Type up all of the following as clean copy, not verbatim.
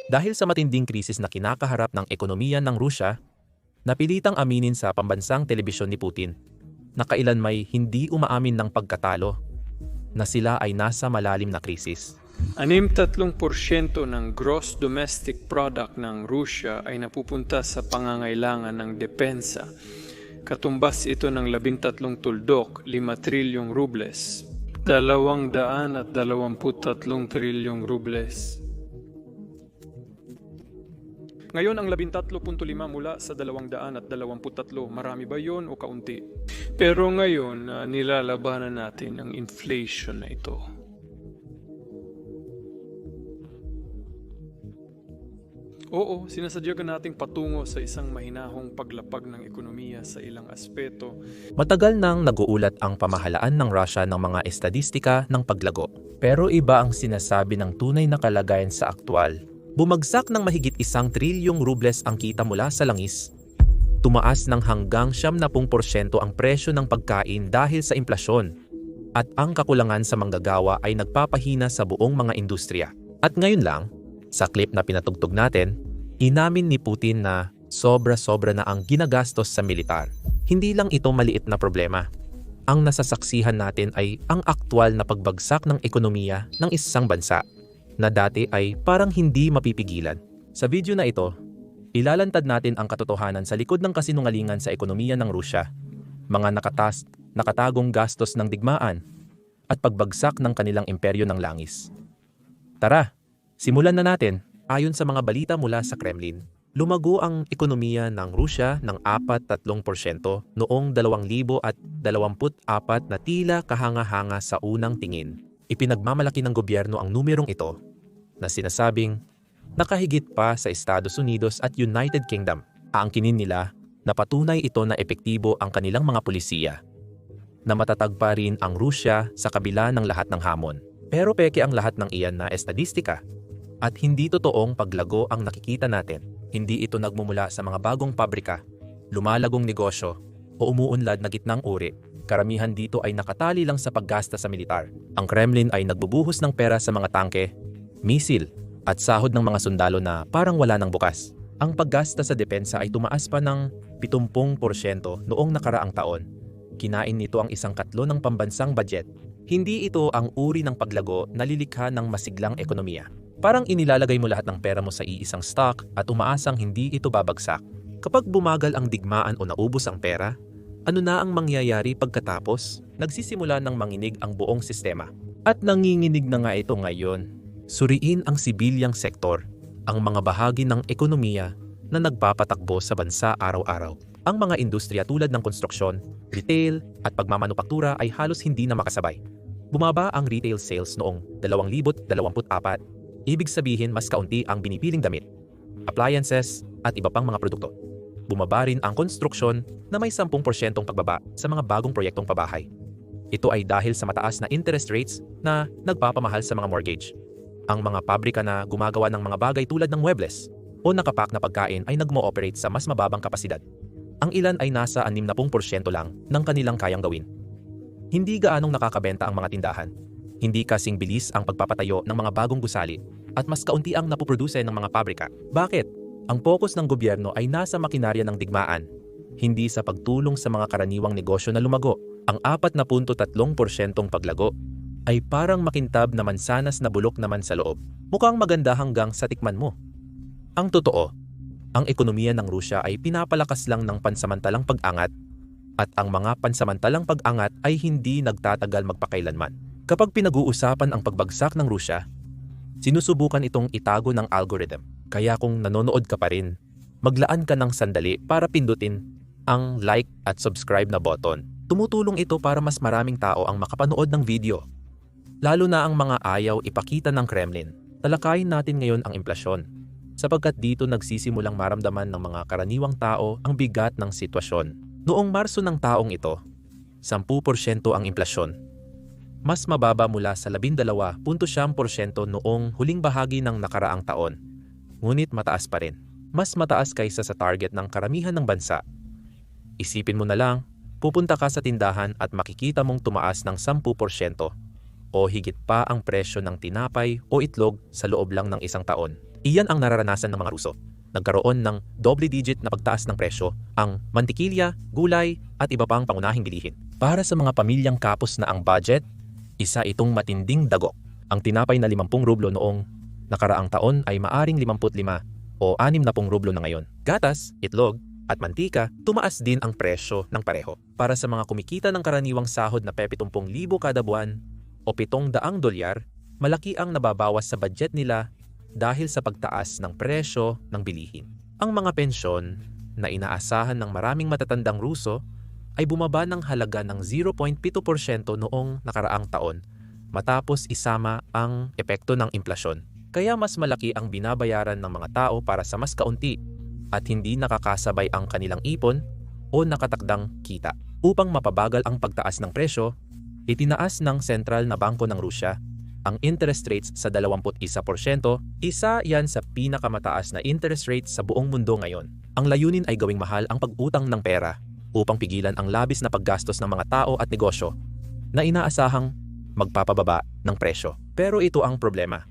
Dahil sa matinding krisis na kinakaharap ng ekonomiya ng Rusya, napilitang aminin sa pambansang telebisyon ni Putin na kailan may hindi umaamin ng pagkatalo na sila ay nasa malalim na krisis. 63% ng gross domestic product ng Rusya ay napupunta sa pangangailangan ng depensa. Katumbas ito ng 13 tuldok, 5 trilyong rubles, 223 trilyong rubles. Ngayon ang 13.5 mula sa 223, marami ba yon o kaunti? Pero ngayon, nilalabanan natin ang inflation na ito. Oo, sinasadya ka nating patungo sa isang mahinahong paglapag ng ekonomiya sa ilang aspeto. Matagal nang nag-uulat ang pamahalaan ng Russia ng mga estadistika ng paglago. Pero iba ang sinasabi ng tunay na kalagayan sa aktwal. Bumagsak ng mahigit 1 trilyong rubles ang kita mula sa langis. Tumaas ng hanggang 70% ang presyo ng pagkain dahil sa implasyon. At ang kakulangan sa manggagawa ay nagpapahina sa buong mga industriya. At ngayon lang, sa clip na pinatugtog natin, inamin ni Putin na sobra-sobra na ang ginagastos sa militar. Hindi lang ito maliit na problema. Ang nasasaksihan natin ay ang aktwal na pagbagsak ng ekonomiya ng isang bansa na dati ay parang hindi mapipigilan. Sa video na ito, ilalantad natin ang katotohanan sa likod ng kasinungalingan sa ekonomiya ng Rusya, mga nakatagong gastos ng digmaan, at pagbagsak ng kanilang imperyo ng langis. Tara! Simulan na natin. Ayon sa mga balita mula sa Kremlin, lumago ang ekonomiya ng Rusya ng 4.3% noong 2024 na tila kahanga-hanga sa unang tingin. Ipinagmamalaki ng gobyerno ang numerong ito na sinasabing nakahigit pa sa Estados Unidos at United Kingdom. Aangkinin nila na patunay ito na epektibo ang kanilang mga pulisiya, na matatag pa rin ang Rusya sa kabila ng lahat ng hamon. Pero peke ang lahat ng iyan na estadistika. At hindi totoong paglago ang nakikita natin. Hindi ito nagmumula sa mga bagong pabrika, lumalagong negosyo, o umuunlad na gitnang uri. Karamihan dito ay nakatali lang sa paggasta sa militar. Ang Kremlin ay nagbubuhos ng pera sa mga tangke, misil, at sahod ng mga sundalo na parang wala nang bukas. Ang paggasta sa depensa ay tumaas pa ng 70% noong nakaraang taon. Kinain nito ang 1/4 ng pambansang budget. Hindi ito ang uri ng paglago na lilikha ng masiglang ekonomiya. Parang inilalagay mo lahat ng pera mo sa iisang stock at umaasang hindi ito babagsak. Kapag bumagal ang digmaan o naubos ang pera, ano na ang mangyayari pagkatapos? Nagsisimula ng manginig ang buong sistema. At nanginginig na nga ito ngayon. Suriin ang sibilyang sektor, ang mga bahagi ng ekonomiya na nagpapatakbo sa bansa araw-araw. Ang mga industriya tulad ng konstruksyon, retail at pagmamanupaktura ay halos hindi na makasabay. Bumaba ang retail sales noong 2024. Ibig sabihin mas kaunti ang binipiling damit, appliances at iba pang mga produkto. Bumaba rin ang konstruksyon na may 10% pagbaba sa mga bagong proyektong pabahay. Ito ay dahil sa mataas na interest rates na nagpapamahal sa mga mortgage. Ang mga pabrika na gumagawa ng mga bagay tulad ng muebles o nakapak na pagkain ay nagmo-operate sa mas mababang kapasidad. Ang ilan ay nasa 60% lang ng kanilang kayang gawin. Hindi gaanong nakakabenta ang mga tindahan. Hindi kasing bilis ang pagpapatayo ng mga bagong gusali at mas kaunti ang napuproduce ng mga pabrika. Bakit? Ang focus ng gobyerno ay nasa makinarya ng digmaan, hindi sa pagtulong sa mga karaniwang negosyo na lumago. Ang 4.3% paglago ay parang makintab na mansanas na bulok naman sa loob. Mukhang maganda hanggang sa tikman mo. Ang totoo, ang ekonomiya ng Rusya ay pinapalakas lang ng pansamantalang pag-angat at ang mga pansamantalang pag-angat ay hindi nagtatagal magpakailanman. Kapag pinag-uusapan ang pagbagsak ng Rusya, sinusubukan itong itago ng algorithm. Kaya kung nanonood ka pa rin, maglaan ka ng sandali para pindutin ang like at subscribe na button. Tumutulong ito para mas maraming tao ang makapanood ng video. Lalo na ang mga ayaw ipakita ng Kremlin. Talakayin natin ngayon ang implasyon, sapagkat dito nagsisimulang maramdaman ng mga karaniwang tao ang bigat ng sitwasyon. Noong Marso ng taong ito, 10% ang implasyon. Mas mababa mula sa 12.9% noong huling bahagi ng nakaraang taon. Ngunit mataas pa rin. Mas mataas kaysa sa target ng karamihan ng bansa. Isipin mo na lang, pupunta ka sa tindahan at makikita mong tumaas ng 10% o higit pa ang presyo ng tinapay o itlog sa loob lang ng isang taon. Iyan ang nararanasan ng mga Ruso. Nagkaroon ng double-digit na pagtaas ng presyo ang mantikilya, gulay at iba pang pangunahing bilihin. Para sa mga pamilyang kapos na ang budget, isa itong matinding dagok. Ang tinapay na 50 rublo noong nakaraang taon ay maaring 55 o 60 rublo na ngayon. Gatas, itlog at mantika, tumaas din ang presyo ng pareho. Para sa mga kumikita ng karaniwang sahod na 70,000 kada buwan o $700, malaki ang nababawas sa budget nila dahil sa pagtaas ng presyo ng bilihin. Ang mga pensyon na inaasahan ng maraming matatandang Ruso ay bumaba ng halaga ng 0.7% noong nakaraang taon matapos isama ang epekto ng implasyon. Kaya mas malaki ang binabayaran ng mga tao para sa mas kaunti at hindi nakakasabay ang kanilang ipon o nakatakdang kita. Upang mapabagal ang pagtaas ng presyo, itinaas ng Sentral na Bangko ng Rusya ang interest rates sa 21%, isa yan sa pinakamataas na interest rate sa buong mundo ngayon. Ang layunin ay gawing mahal ang pag-utang ng pera upang pigilan ang labis na paggastos ng mga tao at negosyo na inaasahang magpapababa ng presyo. Pero ito ang problema.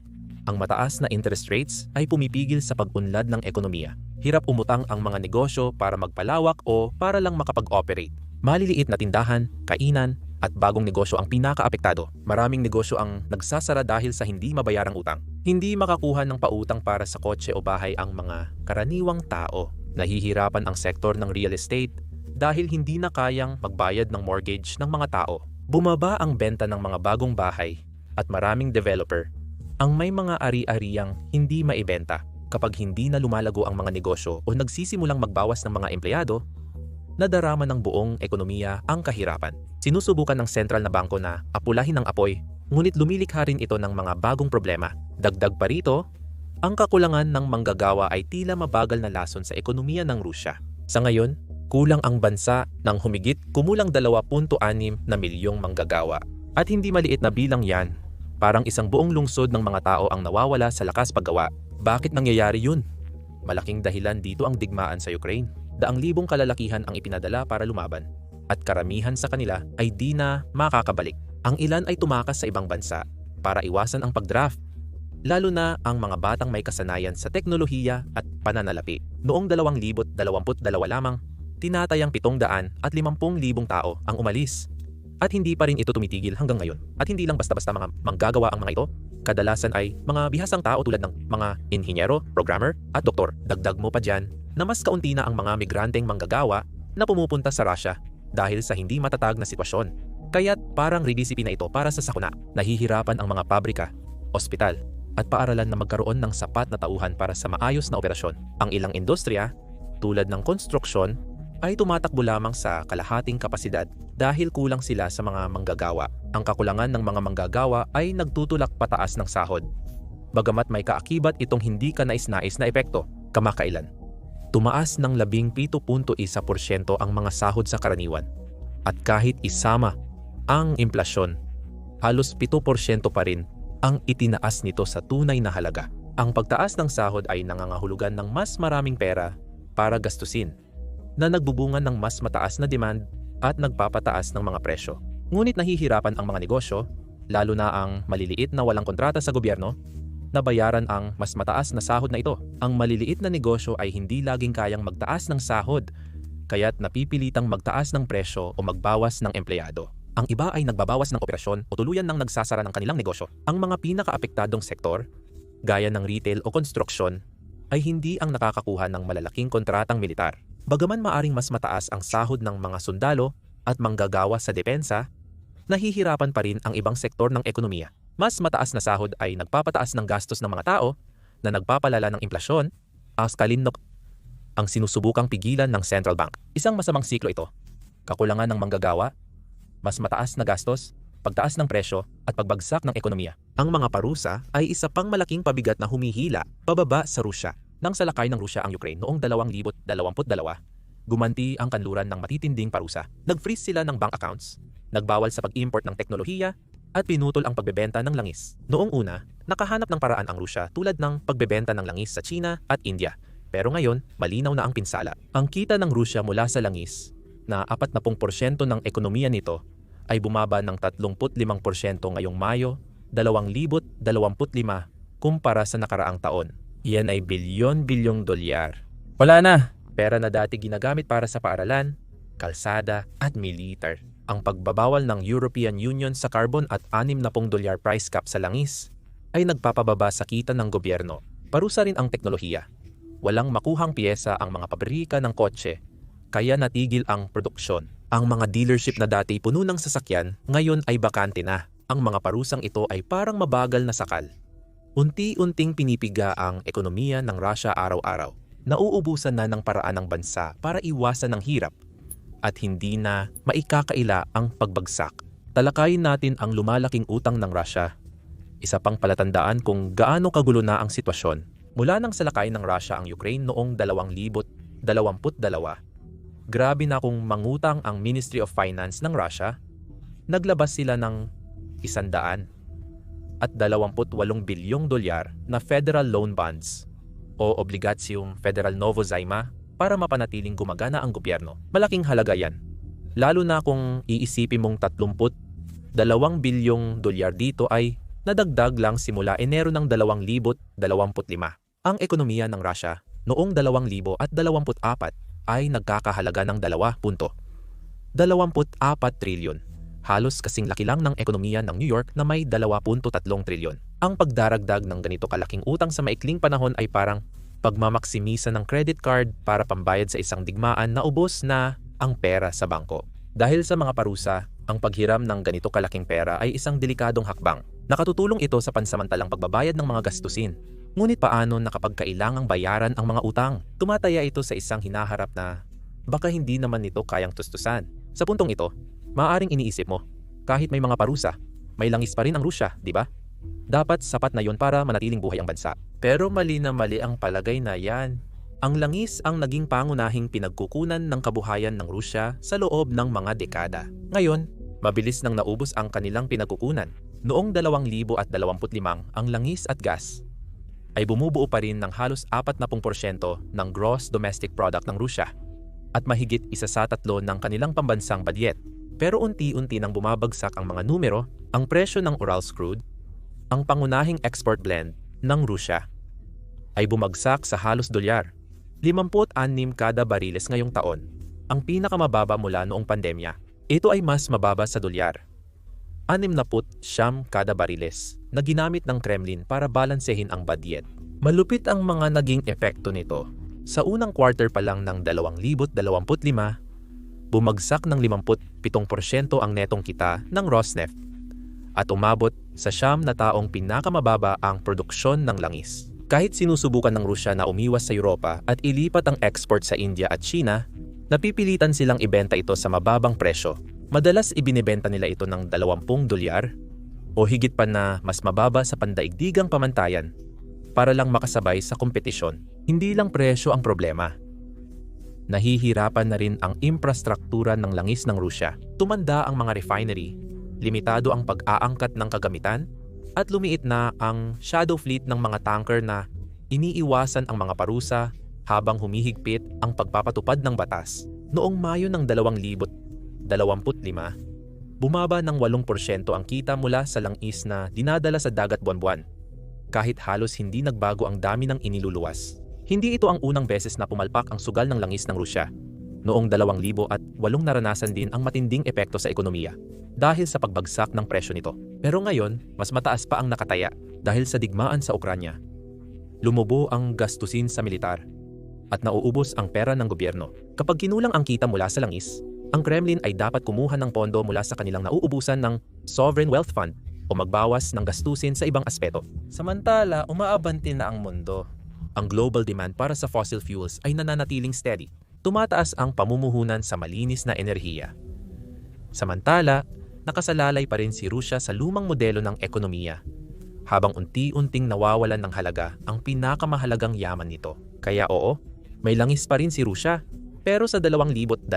Ang mataas na interest rates ay pumipigil sa pag-unlad ng ekonomiya. Hirap umutang ang mga negosyo para magpalawak o para lang makapag-operate. Maliliit na tindahan, kainan, at bagong negosyo ang pinakaapektado. Maraming negosyo ang nagsasara dahil sa hindi mabayarang utang. Hindi makakuha ng pautang para sa kotse o bahay ang mga karaniwang tao. Nahihirapan ang sektor ng real estate dahil hindi na kayang magbayad ng mortgage ng mga tao. Bumaba ang benta ng mga bagong bahay at maraming developer ang may mga ari-ariang hindi maibenta. Kapag hindi na lumalago ang mga negosyo o nagsisimulang magbawas ng mga empleyado, nadarama ng buong ekonomiya ang kahirapan. Sinusubukan ng sentral na bangko na apulahin ang apoy, ngunit lumilikha rin ito ng mga bagong problema. Dagdag pa rito, ang kakulangan ng manggagawa ay tila mabagal na lason sa ekonomiya ng Rusya. Sa ngayon, kulang ang bansa ng humigit kumulang 2.6 na milyong manggagawa. At hindi maliit na bilang yan, parang isang buong lungsod ng mga tao ang nawawala sa lakas paggawa. Bakit nangyayari yun? Malaking dahilan dito ang digmaan sa Ukraine. Daang libong kalalakihan ang ipinadala para lumaban, at karamihan sa kanila ay di na makakabalik. Ang ilan ay tumakas sa ibang bansa para iwasan ang pagdraft, lalo na ang mga batang may kasanayan sa teknolohiya at pananalapi. Noong 2022 lamang, tinatayang 750,000 tao ang umalis. At hindi pa rin ito tumitigil hanggang ngayon. At hindi lang basta-basta mga manggagawa ang mga ito. Kadalasan ay mga bihasang tao tulad ng mga inhinyero, programmer at doktor. Dagdag mo pa dyan na mas kaunti na ang mga migranteng manggagawa na pumupunta sa Russia dahil sa hindi matatag na sitwasyon. Kaya't parang redisipi na ito para sa sakuna. Nahihirapan ang mga pabrika, ospital at paaralan na magkaroon ng sapat na tauhan para sa maayos na operasyon. Ang ilang industriya, tulad ng konstruksyon, ay tumatakbo lamang sa kalahating kapasidad dahil kulang sila sa mga manggagawa. Ang kakulangan ng mga manggagawa ay nagtutulak pataas ng sahod. Bagamat may kaakibat itong hindi kanais-nais na epekto, kamakailan. Tumaas ng 17.1% ang mga sahod sa karaniwan. At kahit isama ang implasyon, halos 7% pa rin ang itinaas nito sa tunay na halaga. Ang pagtaas ng sahod ay nangangahulugan ng mas maraming pera para gastusin, na nagbubunga ng mas mataas na demand at nagpapataas ng mga presyo. Ngunit nahihirapan ang mga negosyo, lalo na ang maliliit na walang kontrata sa gobyerno, na bayaran ang mas mataas na sahod na ito. Ang maliliit na negosyo ay hindi laging kayang magtaas ng sahod, kaya't napipilitang magtaas ng presyo o magbawas ng empleyado. Ang iba ay nagbabawas ng operasyon o tuluyan ng nagsasara ng kanilang negosyo. Ang mga pinakaapektadong sektor, gaya ng retail o construction, ay hindi ang nakakakuha ng malalaking kontratang militar. Bagaman maaring mas mataas ang sahod ng mga sundalo at manggagawa sa depensa, nahihirapan pa rin ang ibang sektor ng ekonomiya. Mas mataas na sahod ay nagpapataas ng gastos ng mga tao na nagpapalala ng implasyon, kalinok ang sinusubukang pigilan ng central bank. Isang masamang siklo ito. Kakulangan ng manggagawa, mas mataas na gastos, pagtaas ng presyo at pagbagsak ng ekonomiya. Ang mga parusa ay isa pang malaking pabigat na humihila pababa sa Rusya. Nang salakay ng Rusya ang Ukraine noong 2022, gumanti ang kanluran ng matitinding parusa. Nag-freeze sila ng bank accounts, nagbawal sa pag-import ng teknolohiya, at pinutol ang pagbebenta ng langis. Noong una, nakahanap ng paraan ang Rusya tulad ng pagbebenta ng langis sa China at India. Pero ngayon, malinaw na ang pinsala. Ang kita ng Rusya mula sa langis, na 40% ng ekonomiya nito, ay bumaba ng 35% ngayong Mayo 2025 kumpara sa nakaraang taon. Iyan ay bilyon-bilyong dolyar. Wala na! Pera na dati ginagamit para sa paaralan, kalsada at militar. Ang pagbabawal ng European Union sa carbon at $60 price cap sa langis ay nagpapababa sa kita ng gobyerno. Parusa rin ang teknolohiya. Walang makuhang piyesa ang mga pabrika ng kotse, kaya natigil ang produksyon. Ang mga dealership na dati puno ng sasakyan, ngayon ay bakante na. Ang mga parusang ito ay parang mabagal na sakal. Unti-unting pinipiga ang ekonomiya ng Russia araw-araw. Nauubusan na ng paraan ng bansa para iwasan ang hirap at hindi na maikakaila ang pagbagsak. Talakayin natin ang lumalaking utang ng Russia. Isa pang palatandaan kung gaano kagulo na ang sitwasyon. Mula nang salakayin ng Russia ang Ukraine noong 2022, grabe na kung mangutang ang Ministry of Finance ng Russia. Naglabas sila ng $128 bilyong na federal loan bonds o obligasyong Federal Novozyma para mapanatiling gumagana ang gobyerno. Malaking halaga yan. Lalo na kung iisipin mong $32 bilyong dito ay nadagdag lang simula Enero ng 2025. Ang ekonomiya ng Russia noong 2024 ay nagkakahalaga ng 2.24 trilyon. Halos kasing laki lang ng ekonomiya ng New York na may 2.3 trilyon. Ang pagdaragdag ng ganito kalaking utang sa maikling panahon ay parang pagmamaksimisa ng credit card para pambayad sa isang digmaan na ubos na ang pera sa bangko. Dahil sa mga parusa, ang paghiram ng ganito kalaking pera ay isang delikadong hakbang. Nakatutulong ito sa pansamantalang pagbabayad ng mga gastusin. Ngunit paano na kapag kailangang bayaran ang mga utang? Tumataya ito sa isang hinaharap na baka hindi naman nito kayang tustusan. Sa puntong ito, maaaring iniisip mo, kahit may mga parusa, may langis pa rin ang Rusya, di ba? Dapat sapat na yon para manatiling buhay ang bansa. Pero mali na mali ang palagay na yan. Ang langis ang naging pangunahing pinagkukunan ng kabuhayan ng Rusya sa loob ng mga dekada. Ngayon, mabilis nang naubos ang kanilang pinagkukunan. Noong 2025, ang langis at gas ay bumubuo pa rin ng halos 40% ng gross domestic product ng Rusya at mahigit 1/3 ng kanilang pambansang badyet. Pero unti-unti nang bumabagsak ang mga numero, ang presyo ng Urals crude, ang pangunahing export blend ng Rusya, ay bumagsak sa halos $56 kada bariles ngayong taon, ang pinakamababa mula noong pandemya. Ito ay mas mababa sa $69 kada bariles na ginamit ng Kremlin para balansehin ang badyet. Malupit ang mga naging epekto nito. Sa unang quarter pa lang ng 2025, bumagsak ng 57% ang netong kita ng Rosneft at umabot sa 9 na taong pinakamababa ang produksyon ng langis. Kahit sinusubukan ng Rusya na umiwas sa Europa at ilipat ang export sa India at China, napipilitan silang ibenta ito sa mababang presyo. Madalas ibinebenta nila ito ng $20 o higit pa na mas mababa sa pandaigdigang pamantayan para lang makasabay sa kompetisyon. Hindi lang presyo ang problema. Nahihirapan na rin ang infrastruktura ng langis ng Rusya. Tumanda ang mga refinery, limitado ang pag-aangkat ng kagamitan, at lumiit na ang shadow fleet ng mga tanker na iniiwasan ang mga parusa habang humihigpit ang pagpapatupad ng batas. Noong Mayo ng 2025, bumaba ng 8% ang kita mula sa langis na dinadala sa dagat buwan-buwan, kahit halos hindi nagbago ang dami ng iniluluwas. Hindi ito ang unang beses na pumalpak ang sugal ng langis ng Rusya. Noong 2008 naranasan din ang matinding epekto sa ekonomiya dahil sa pagbagsak ng presyo nito. Pero ngayon, mas mataas pa ang nakataya dahil sa digmaan sa Ukranya. Lumubo ang gastusin sa militar at nauubos ang pera ng gobyerno. Kapag kinulang ang kita mula sa langis, ang Kremlin ay dapat kumuha ng pondo mula sa kanilang nauubusan ng Sovereign Wealth Fund o magbawas ng gastusin sa ibang aspeto. Samantala, umaabante na ang mundo. Ang global demand para sa fossil fuels ay nananatiling steady. Tumataas ang pamumuhunan sa malinis na enerhiya. Samantala, nakasalalay pa rin si Rusya sa lumang modelo ng ekonomiya, habang unti-unting nawawalan ng halaga ang pinakamahalagang yaman nito. Kaya oo, may langis pa rin si Rusya, pero sa 2025,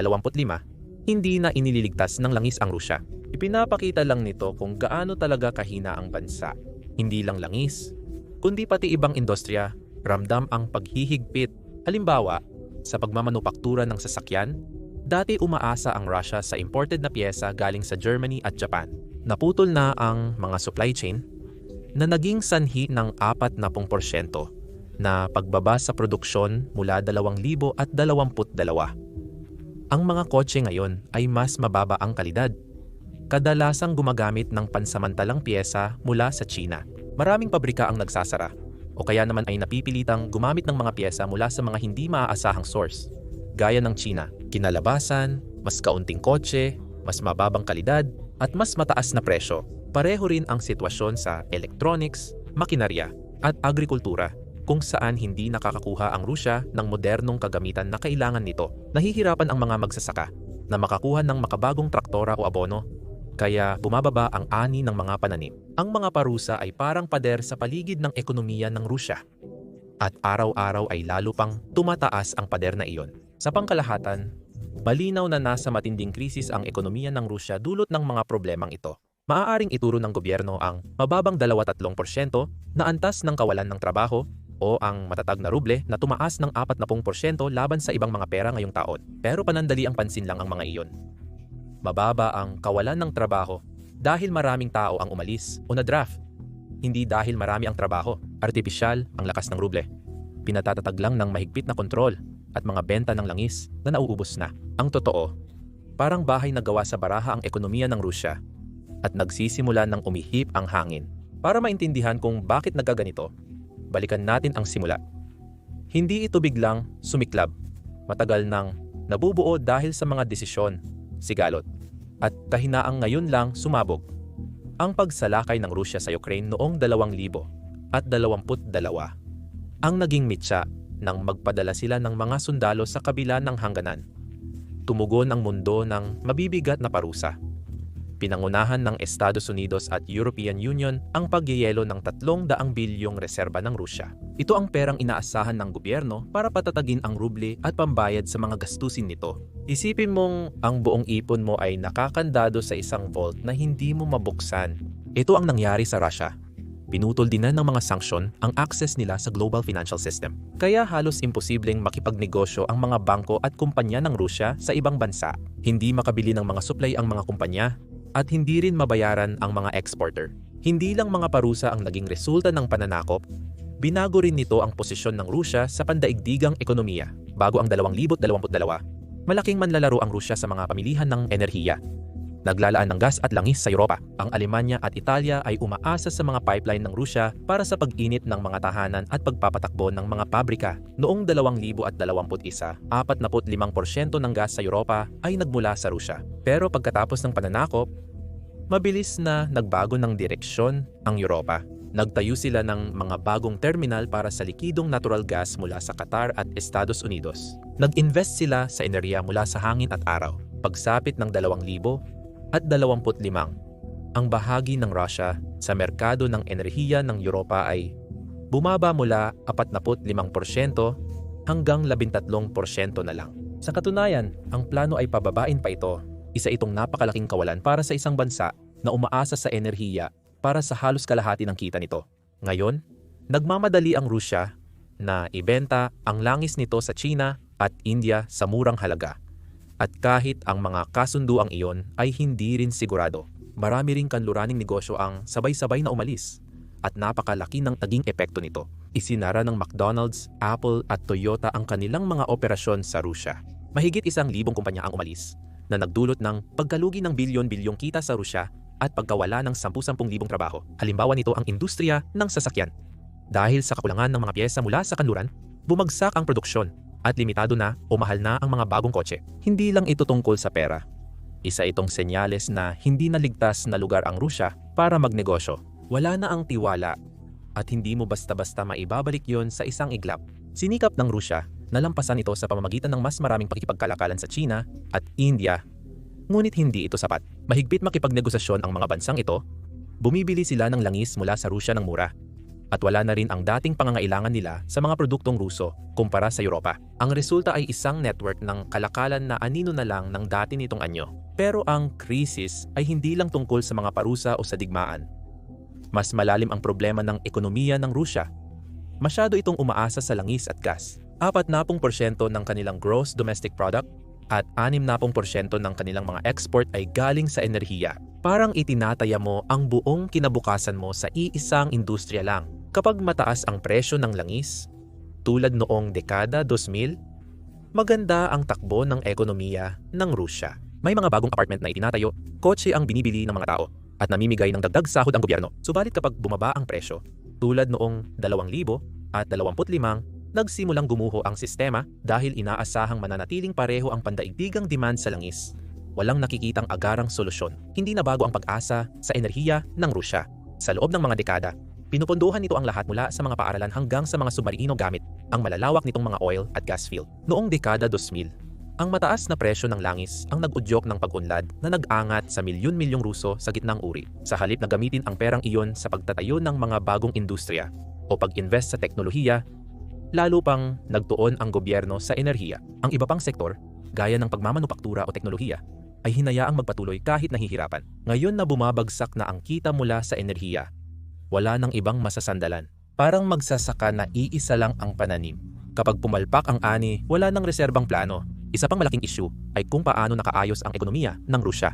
hindi na inililigtas ng langis ang Rusya. Ipinapakita lang nito kung gaano talaga kahina ang bansa. Hindi lang langis, kundi pati ibang industriya, ramdam ang paghihigpit. Halimbawa, sa pagmamanupaktura ng sasakyan, dati umaasa ang Russia sa imported na piyesa galing sa Germany at Japan. Naputol na ang mga supply chain na naging sanhi ng 40% na pagbaba sa produksyon mula 2022. Ang mga kotse ngayon ay mas mababa ang kalidad. Kadalasang gumagamit ng pansamantalang piyesa mula sa China. Maraming pabrika ang nagsasara o kaya naman ay napipilitang gumamit ng mga piyesa mula sa mga hindi maaasahang source. Gaya ng China, kinalabasan, mas kaunting kotse, mas mababang kalidad, at mas mataas na presyo. Pareho rin ang sitwasyon sa electronics, makinarya, at agrikultura, kung saan hindi nakakakuha ang Rusya ng modernong kagamitan na kailangan nito. Nahihirapan ang mga magsasaka na makakuha ng makabagong traktora o abono, kaya bumababa ang ani ng mga pananim. Ang mga parusa ay parang pader sa paligid ng ekonomiya ng Rusya. At araw-araw ay lalo pang tumataas ang pader na iyon. Sa pangkalahatan, malinaw na nasa matinding krisis ang ekonomiya ng Rusya dulot ng mga problemang ito. Maaaring ituro ng gobyerno ang mababang 2-3% na antas ng kawalan ng trabaho o ang matatag na ruble na tumaas ng 40% laban sa ibang mga pera ngayong taon. Pero panandali ang pansin lang ang mga iyon. Mababa ang kawalan ng trabaho dahil maraming tao ang umalis o na-draft. Hindi dahil marami ang trabaho, artipisyal ang lakas ng ruble. Pinatatatag lang ng mahigpit na kontrol at mga benta ng langis na nauubos na. Ang totoo, parang bahay na gawa sa baraha ang ekonomiya ng Rusya at nagsisimula ng umihip ang hangin. Para maintindihan kung bakit nagaganito, balikan natin ang simula. Hindi ito biglang sumiklab. Matagal nang nabubuo dahil sa mga desisyon, sigalot, at kahinaang ngayon lang sumabog. Ang pagsalakay ng Rusya sa Ukraine noong 2022 ang naging mitsa nang magpadala sila ng mga sundalo sa kabila ng hangganan. Tumugon ang mundo ng mabibigat na parusa. Pinangunahan ng Estados Unidos at European Union ang pagyeyelo ng 300 bilyong reserba ng Rusya. Ito ang perang inaasahan ng gobyerno para patatagin ang ruble at pambayad sa mga gastusin nito. Isipin mong ang buong ipon mo ay nakakandado sa isang vault na hindi mo mabuksan. Ito ang nangyari sa Russia. Pinutol din na ng mga sanksyon ang access nila sa global financial system. Kaya halos imposibleng makipagnegosyo ang mga bangko at kumpanya ng Rusya sa ibang bansa. Hindi makabili ng mga supply ang mga kumpanya at hindi rin mabayaran ang mga exporter. Hindi lang mga parusa ang naging resulta ng pananakop, binago rin nito ang posisyon ng Rusya sa pandaigdigang ekonomiya. Bago ang 2022, malaking manlalaro ang Rusya sa mga pamilihan ng enerhiya. Naglalaan ng gas at langis sa Europa. Ang Alemanya at Italia ay umaasa sa mga pipeline ng Rusya para sa pag-init ng mga tahanan at pagpapatakbo ng mga pabrika. Noong 2021, 45% ng gas sa Europa ay nagmula sa Rusya. Pero pagkatapos ng pananakop, mabilis na nagbago ng direksyon ang Europa. Nagtayo sila ng mga bagong terminal para sa likidong natural gas mula sa Qatar at Estados Unidos. Nag-invest sila sa enerhiya mula sa hangin at araw. Pagsapit ng 2025, ang bahagi ng Russia sa merkado ng enerhiya ng Europa ay bumaba mula 45% hanggang 13% na lang. Sa katunayan, ang plano ay pababain pa ito. Isa itong napakalaking kawalan para sa isang bansa na umaasa sa enerhiya para sa halos kalahati ng kita nito. Ngayon, nagmamadali ang Rusya na ibenta ang langis nito sa China at India sa murang halaga. At kahit ang mga kasunduang iyon ay hindi rin sigurado, marami ring kanluraning negosyo ang sabay-sabay na umalis at napakalaki ng naging epekto nito. Isinara ng McDonald's, Apple at Toyota ang kanilang mga operasyon sa Rusya. Mahigit 1,000 kumpanya ang umalis na nagdulot ng pagkalugi ng bilyon-bilyong kita sa Rusya at pagkawala ng 10,000 trabaho. Halimbawa nito ang industriya ng sasakyan. Dahil sa kakulangan ng mga piyesa mula sa kanluran, bumagsak ang produksyon at limitado na o mahal na ang mga bagong kotse. Hindi lang ito tungkol sa pera. Isa itong senyales na hindi naligtas na lugar ang Rusya para magnegosyo. Wala na ang tiwala at hindi mo basta-basta maibabalik yon sa isang iglap. Sinikap ng Rusya na lampasan ito sa pamamagitan ng mas maraming pakikipagkalakalan sa China at India. Ngunit hindi ito sapat. Mahigpit makipagnegosasyon ang mga bansang ito. Bumibili sila ng langis mula sa Rusya ng mura. At wala na rin ang dating pangangailangan nila sa mga produktong Ruso kumpara sa Europa. Ang resulta ay isang network ng kalakalan na anino na lang ng dati nitong anyo. Pero ang krisis ay hindi lang tungkol sa mga parusa o sa digmaan. Mas malalim ang problema ng ekonomiya ng Rusya. Masyado itong umaasa sa langis at gas. 40% ng kanilang gross domestic product at 60% ng kanilang mga export ay galing sa enerhiya. Parang itinataya mo ang buong kinabukasan mo sa iisang industriya lang. Kapag mataas ang presyo ng langis, Tulad noong dekada 2000, maganda ang takbo ng ekonomiya ng Rusya. May mga bagong apartment na itinatayo, kotse ang binibili ng mga tao, at namimigay ng dagdag sahod ang gobyerno. Subalit kapag bumaba ang presyo, tulad noong 2025, nagsimulang gumuho ang sistema dahil inaasahang mananatiling pareho ang pandaigdigang demand sa langis. Walang nakikitang agarang solusyon. Hindi na bago ang pag-asa sa enerhiya ng Rusya. Sa loob ng mga dekada, pinupondohan nito ang lahat mula sa mga paaralan hanggang sa mga submarino gamit ang malalawak nitong mga oil at gas field. Noong dekada 2000, ang mataas na presyo ng langis ang nag-udyok ng pag-unlad na nag-angat sa milyon-milyong Ruso sa gitnang uri. Sa halip na gamitin ang perang iyon sa pagtatayo ng mga bagong industriya o pag-invest sa teknolohiya, lalo pang nagtuon ang gobyerno sa enerhiya. Ang iba pang sektor, gaya ng pagmamanupaktura o teknolohiya, ay hinayaang magpatuloy kahit nahihirapan. Ngayon na bumabagsak na ang kita mula sa enerhiya, wala nang ibang masasandalan. Parang magsasaka na iisa lang ang pananim. Kapag pumalpak ang ani, wala nang reserbang plano. Isa pang malaking issue ay kung paano nakaayos ang ekonomiya ng Rusya.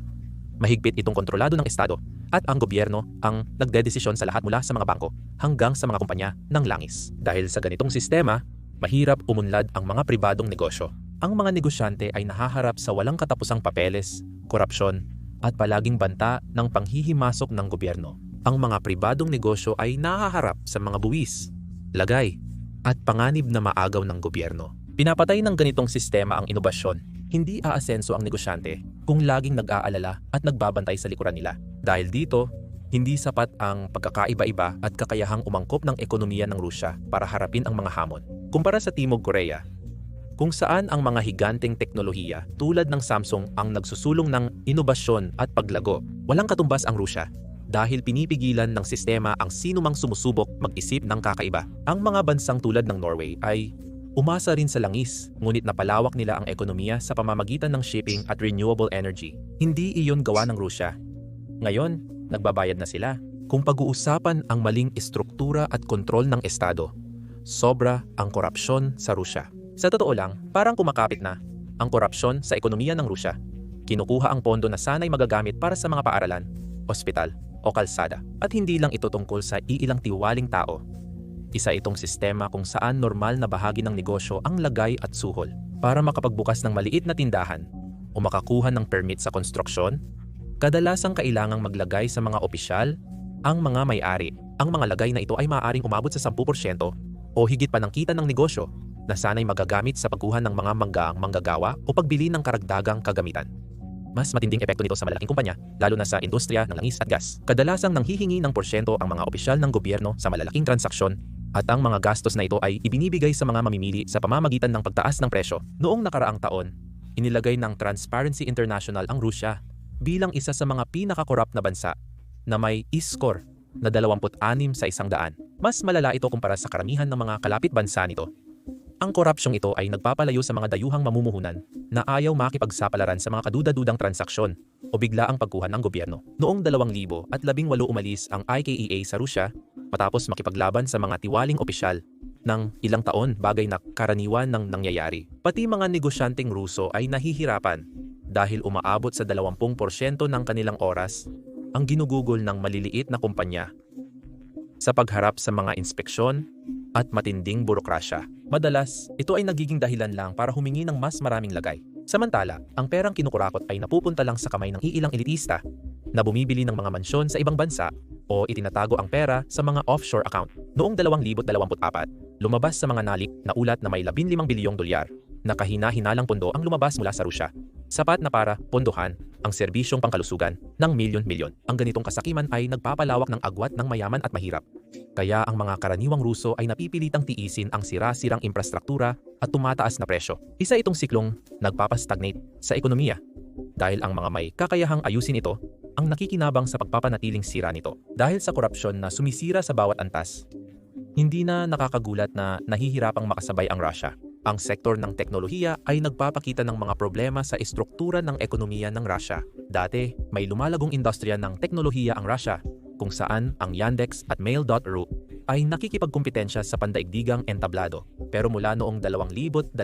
Mahigpit itong kontrolado ng Estado at ang gobyerno ang nagdedesisyon sa lahat mula sa mga bangko hanggang sa mga kumpanya ng langis. Dahil sa ganitong sistema, mahirap umunlad ang mga pribadong negosyo. Ang mga negosyante ay nahaharap sa walang katapusang papeles, korupsyon, at palaging banta ng panghihimasok ng gobyerno. Ang mga pribadong negosyo ay nahaharap sa mga buwis, lagay, at panganib na maagaw ng gobyerno. Pinapatay ng ganitong sistema ang inobasyon. Hindi aasenso ang negosyante kung laging nag-aalala at nagbabantay sa likuran nila. Dahil dito, hindi sapat ang pagkakaiba-iba at kakayahang umangkop ng ekonomiya ng Rusya para harapin ang mga hamon. Kumpara sa Timog Korea, kung saan ang mga higanteng teknolohiya tulad ng Samsung ang nagsusulong ng inobasyon at paglago, walang katumbas ang Rusya dahil pinipigilan ng sistema ang sinumang sumusubok mag-isip ng kakaiba. Ang mga bansang tulad ng Norway ay umasa rin sa langis, ngunit napalawak nila ang ekonomiya sa pamamagitan ng shipping at renewable energy. Hindi iyon gawa ng Rusya. Ngayon, nagbabayad na sila. Kung pag-uusapan ang maling estruktura at kontrol ng Estado, sobra ang korupsyon sa Rusya. Sa totoo lang, parang kumakapit na ang korupsyon sa ekonomiya ng Rusya. Kinukuha ang pondo na sanay magagamit para sa mga paaralan, ospital, o kalsada. At hindi lang ito tungkol sa iilang tiwaling tao. Isa itong sistema kung saan normal na bahagi ng negosyo ang lagay at suhol para makapagbukas ng maliit na tindahan o makakuha ng permit sa konstruksyon. Kadalasang kailangang maglagay sa mga opisyal ang mga may-ari. Ang mga lagay na ito ay maaaring umabot sa 10% o higit pa ng kita ng negosyo na sanay magagamit sa pagkuha ng mga manggagawa o pagbili ng karagdagang kagamitan. Mas matinding epekto nito sa malalaking kumpanya, lalo na sa industriya ng langis at gas. Kadalasang nanghihingi ng porsyento ang mga opisyal ng gobyerno sa malalaking transaksyon at ang mga gastos na ito ay ibinibigay sa mga mamimili sa pamamagitan ng pagtaas ng presyo. Noong nakaraang taon, inilagay ng Transparency International ang Rusya bilang isa sa mga pinakakorap na bansa na may score na 26 sa 100. Mas malala ito kumpara sa karamihan ng mga kalapit bansa nito. Ang korupsyong ito ay nagpapalayo sa mga dayuhang mamumuhunan na ayaw makipagsapalaran sa mga kaduda-dudang transaksyon o bigla ang pagkuha ng gobyerno. Noong 2018 umalis ang IKEA sa Rusya matapos makipaglaban sa mga tiwaling opisyal ng ilang taon, bagay na karaniwan ng nangyayari. Pati mga negosyanteng Ruso ay nahihirapan dahil umaabot sa 20% ng kanilang oras ang ginugugol ng maliliit na kumpanya sa pagharap sa mga inspeksyon at matinding burokrasya. Madalas, ito ay nagiging dahilan lang para humingi ng mas maraming lagay. Samantala, ang perang kinukurakot ay napupunta lang sa kamay ng iilang elitista na bumibili ng mga mansyon sa ibang bansa o itinatago ang pera sa mga offshore account. Noong 2024, lumabas sa mga nalik na ulat na may 15 bilyong dolyar na kahina-hinalang pondo ang lumabas mula sa Rusya. Sapat na para pondohan ang serbisyong pangkalusugan ng milyon-milyon. Ang ganitong kasakiman ay nagpapalawak ng agwat ng mayaman at mahirap. Kaya ang mga karaniwang Ruso ay napipilitang tiisin ang sira-sirang infrastruktura at tumataas na presyo. Isa itong siklong nagpapastagnate sa ekonomiya. Dahil ang mga may kakayahang ayusin ito ang nakikinabang sa pagpapanatiling sira nito. Dahil sa korupsyon na sumisira sa bawat antas, hindi na nakakagulat na nahihirapang makasabay ang Russia. Ang sektor ng teknolohiya ay nagpapakita ng mga problema sa estruktura ng ekonomiya ng Russia. Dati, may lumalagong industriya ng teknolohiya ang Russia, kung saan ang Yandex at Mail.ru ay nakikipagkumpetensya sa pandaigdigang entablado. Pero mula noong 2022,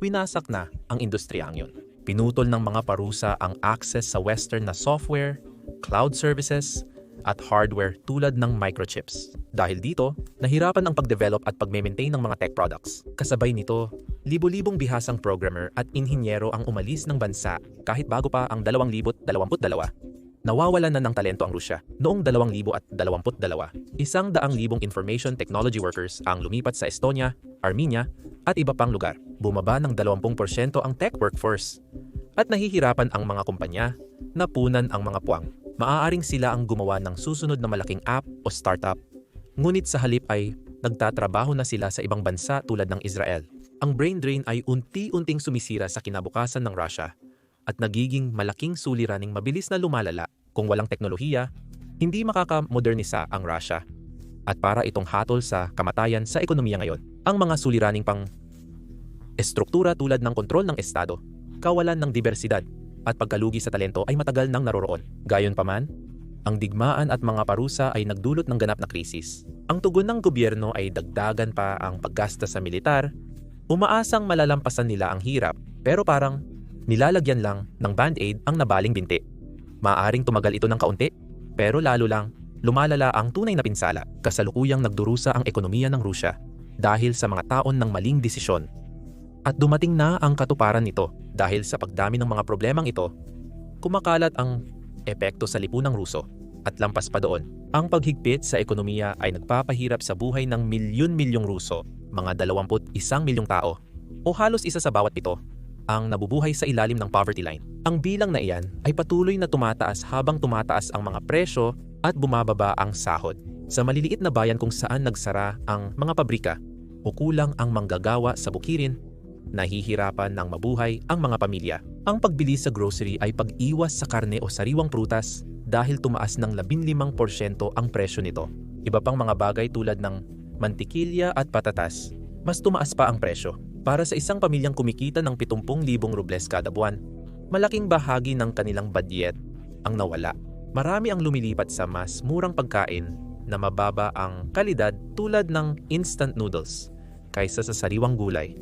winasak na ang industriyang yun. Pinutol ng mga parusa ang access sa Western na software, cloud services, at hardware tulad ng microchips. Dahil dito, nahirapan ang pagdevelop at pagme-maintain ng mga tech products. Kasabay nito, libo-libong bihasang programmer at inhinyero ang umalis ng bansa kahit bago pa ang 2022. Nawawalan na ng talento ang Rusya. Noong 2022, 100,000 information technology workers ang lumipat sa Estonia, Armenia, at iba pang lugar. Bumaba ng 20% ang tech workforce. At nahihirapan ang mga kumpanya na punan ang mga puwang. Maaaring sila ang gumawa ng susunod na malaking app o startup. Ngunit sa halip ay nagtatrabaho na sila sa ibang bansa tulad ng Israel. Ang brain drain ay unti-unting sumisira sa kinabukasan ng Russia at nagiging malaking suliraning mabilis na lumalala. Kung walang teknolohiya, hindi makakamodernisa ang Russia. At para itong hatol sa kamatayan sa ekonomiya ngayon. Ang mga suliraning pang estruktura tulad ng kontrol ng estado, kawalan ng diversidad, at pagkalugi sa talento ay matagal nang naroroon. Gayunpaman, ang digmaan at mga parusa ay nagdulot ng ganap na krisis. Ang tugon ng gobyerno ay dagdagan pa ang paggasta sa militar, umaasang malalampasan nila ang hirap, pero parang nilalagyan lang ng band-aid ang nabaling binti. Maaaring tumagal ito ng kaunti, pero lalo lang lumalala ang tunay na pinsala. Kasalukuyang nagdurusa ang ekonomiya ng Rusya dahil sa mga taon ng maling desisyon. At dumating na ang katuparan nito dahil sa pagdami ng mga problemang ito, kumakalat ang epekto sa lipunang Ruso at lampas pa doon. Ang paghigpit sa ekonomiya ay nagpapahirap sa buhay ng milyon-milyong Ruso, mga 21 milyong tao, o halos isa sa bawat 7 ang nabubuhay sa ilalim ng poverty line. Ang bilang na iyan ay patuloy na tumataas habang tumataas ang mga presyo at bumababa ang sahod. Sa maliliit na bayan kung saan nagsara ang mga pabrika o kulang ang manggagawa sa bukirin, nahihirapan ng mabuhay ang mga pamilya. Ang pagbili sa grocery ay pag-iwas sa karne o sariwang prutas dahil tumaas ng 15% ang presyo nito. Iba pang mga bagay tulad ng mantikilya at patatas, mas tumaas pa ang presyo. Para sa isang pamilyang kumikita ng 70,000 rubles kada buwan, malaking bahagi ng kanilang budget ang nawala. Marami ang lumilipat sa mas murang pagkain na mababa ang kalidad tulad ng instant noodles kaysa sa sariwang gulay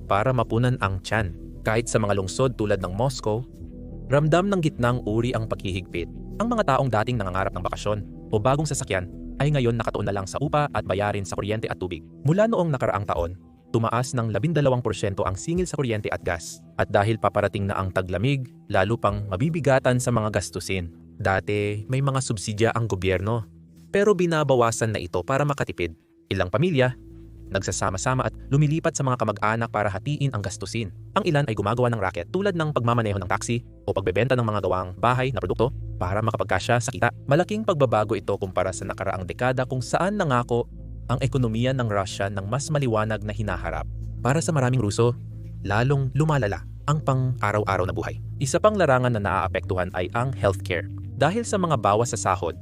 para mapunan ang tiyan. Kahit sa mga lungsod tulad ng Moscow, ramdam ng gitnang uri ang paghihigpit. Ang mga taong dating nangangarap ng bakasyon o bagong sasakyan ay ngayon nakatuon na lang sa upa at bayarin sa kuryente at tubig. Mula noong nakaraang taon, tumaas ng 12% ang singil sa kuryente at gas. At dahil paparating na ang taglamig, lalo pang mabibigatan sa mga gastusin. Dati, may mga subsidya ang gobyerno, pero binabawasan na ito para makatipid. Ilang pamilya, nagsasama-sama at lumilipat sa mga kamag-anak para hatiin ang gastusin. Ang ilan ay gumagawa ng racket tulad ng pagmamaneho ng taxi o pagbebenta ng mga gawang bahay na produkto para makapagkasya sa kita. Malaking pagbabago ito kumpara sa nakaraang dekada kung saan nangako ang ekonomiya ng Russia ng mas maliwanag na hinaharap. Para sa maraming Ruso, lalong lumalala ang pang-araw-araw na buhay. Isa pang larangan na naaapektuhan ay ang healthcare. Dahil sa mga bawas sa sahod,